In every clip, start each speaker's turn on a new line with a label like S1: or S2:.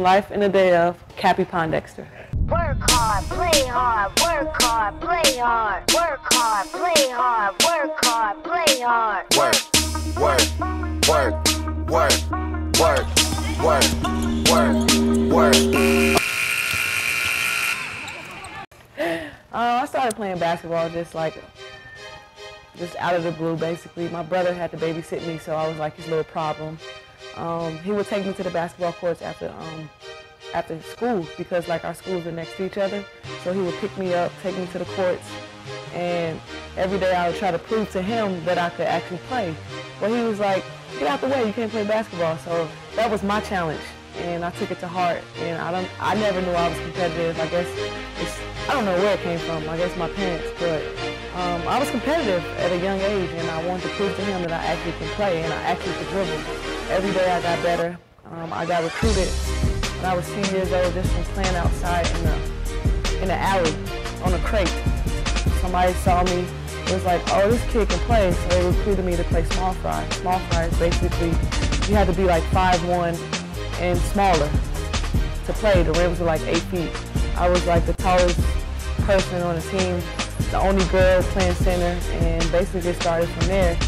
S1: Life in a day of Cappie Pondexter.
S2: Work hard, play hard, work hard, play hard, work hard, play hard, work hard, play hard.
S3: Work, work, work, work, work, work, work, work.
S1: I started playing basketball just out of the blue, basically. My brother had to babysit me, so I was like his little problem. He would take me to the basketball courts after school because like our schools are next to each other. So he would pick me up, take me to the courts, and every day I would try to prove to him that I could actually play. But he was like, get out the way, you can't play basketball. So that was my challenge, and I took it to heart. And I never knew I was competitive. I guess I don't know where it came from. I guess my parents, but I was competitive at a young age, and I wanted to prove to him that I actually can play and I actually could dribble. Every day I got better. I got recruited when I was 2 years old just from playing outside in the alley on a crate. Somebody saw me. It was like, oh, this kid can play, so they recruited me to play small fry. Small fry is basically, you had to be like 5'1" and smaller to play. The rims were like 8 feet. I was like the tallest person on the team, the only girl playing center, and basically it started from there.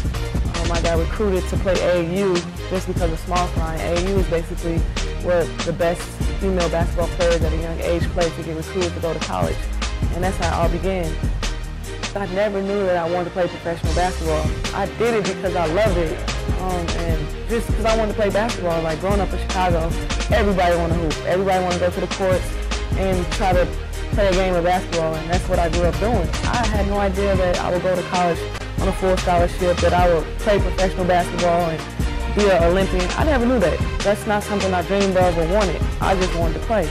S1: I got recruited to play AAU just because of small fry. AAU is basically where the best female basketball players at a young age play to get recruited to go to college. And that's how it all began. I never knew that I wanted to play professional basketball. I did it because I loved it. And just because I wanted to play basketball, like growing up in Chicago, everybody wanted to hoop. Everybody wanted to go to the courts and try to play a game of basketball, and that's what I grew up doing. I had no idea that I would go to college on a full scholarship, that I would play professional basketball and be an Olympian. I never knew that. That's not something I dreamed of or wanted. I just wanted to play.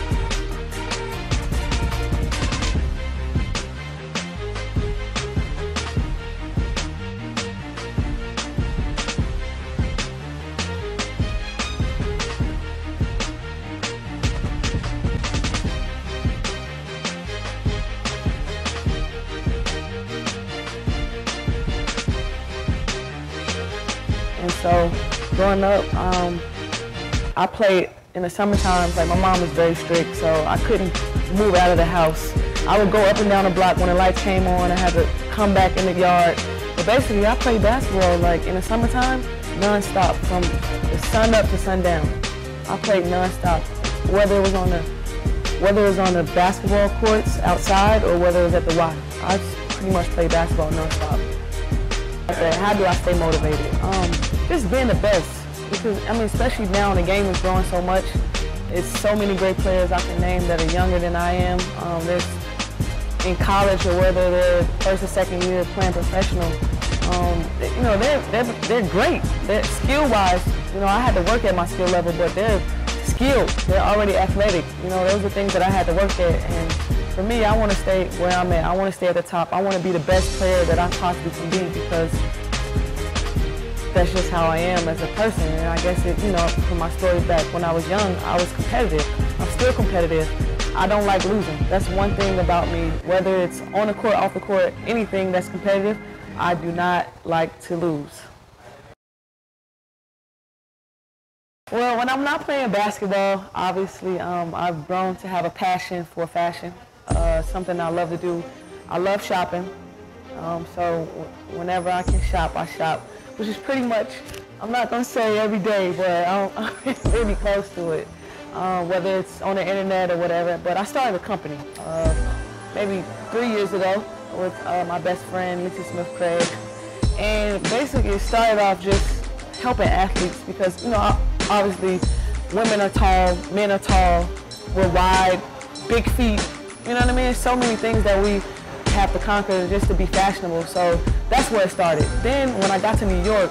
S1: And so, growing up, I played in the summertime. Like, my mom was very strict, so I couldn't move out of the house. I would go up and down the block when the lights came on. I had to come back in the yard. But basically, I played basketball like in the summertime, nonstop, from the sun up to sundown. I played nonstop, whether it was on the basketball courts outside or whether it was at the Y. I pretty much played basketball nonstop. How do I stay motivated? Just being the best, because I mean, especially now the game is growing so much. It's so many great players I can name that are younger than I am. There's in college or whether they're first or second year playing professional. You know, they're great. They're skill-wise. You know, I had to work at my skill level, but they're skilled. They're already athletic. You know, those are things that I had to work at. And for me, I want to stay where I'm at. I want to stay at the top. I want to be the best player that I possibly can be, because that's just how I am as a person. And I guess you know, from my story back when I was young, I was competitive. I'm still competitive. I don't like losing. That's one thing about me. Whether it's on the court, off the court, anything that's competitive, I do not like to lose. Well, when I'm not playing basketball, obviously, I've grown to have a passion for fashion. Something I love to do. I love shopping. So whenever I can shop, I shop, which is pretty much, I'm not going to say every day, but I'm really close to it, whether it's on the internet or whatever. But I started a company maybe 3 years ago with my best friend, Lisa Smith-Craig. And basically it started off just helping athletes because, you know, obviously women are tall, men are tall, we're wide, big feet. You know what I mean? So many things that we have to conquer just to be fashionable. So that's where it started. Then when I got to New York,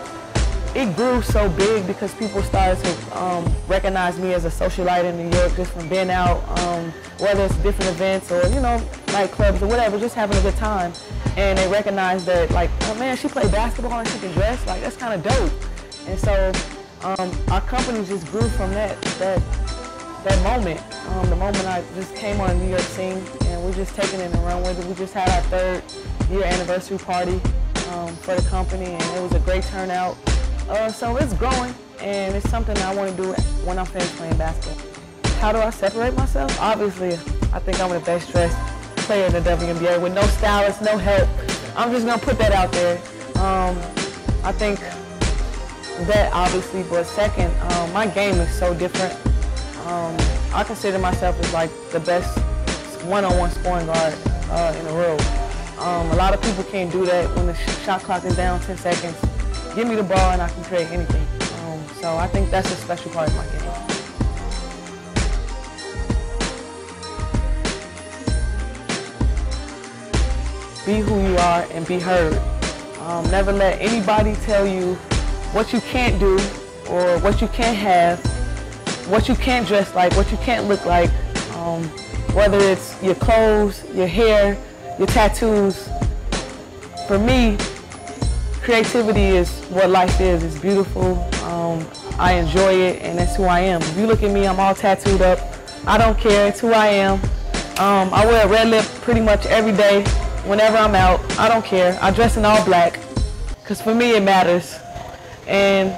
S1: it grew so big because people started to recognize me as a socialite in New York just from being out, whether it's different events or, you know, nightclubs or whatever, just having a good time. And they recognized that, like, oh man, she played basketball and she can dress, like, that's kind of dope. And so our company just grew from that moment. The moment I just came on a New York scene, and we're just taking it and run with it. We just had our 3rd year anniversary party for the company, and it was a great turnout. So it's growing, and it's something I want to do when I'm finished playing basketball. How do I separate myself? Obviously, I think I'm the best dressed player in the WNBA with no stylist, no help. I'm just gonna put that out there. I think that obviously, but second, my game is so different. I consider myself as like the best one-on-one scoring guard in the world. A lot of people can't do that when the shot clock is down 10 seconds. Give me the ball and I can create anything. So I think that's a special part of my game. Be who you are and be heard. Never let anybody tell you what you can't do or what you can't have, what you can't dress like, what you can't look like, whether it's your clothes, your hair, your tattoos. For me, creativity is what life is. It's beautiful. I enjoy it, and that's who I am. If you look at me, I'm all tattooed up. I don't care. It's who I am. I wear a red lip pretty much every day whenever I'm out. I don't care. I dress in all black because for me it matters. And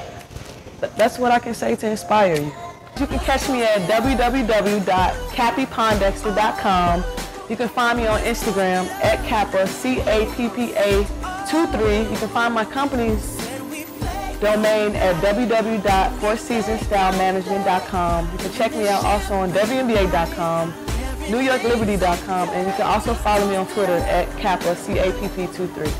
S1: that's what I can say to inspire you. You can catch me at www.CappiePondexter.com. You can find me on Instagram at Kappa, CAPPA23. You can find my company's domain at www.fourseasonstylemanagement.com. You can check me out also on WNBA.com, NewYorkLiberty.com, and you can also follow me on Twitter at Kappa, CAPP23.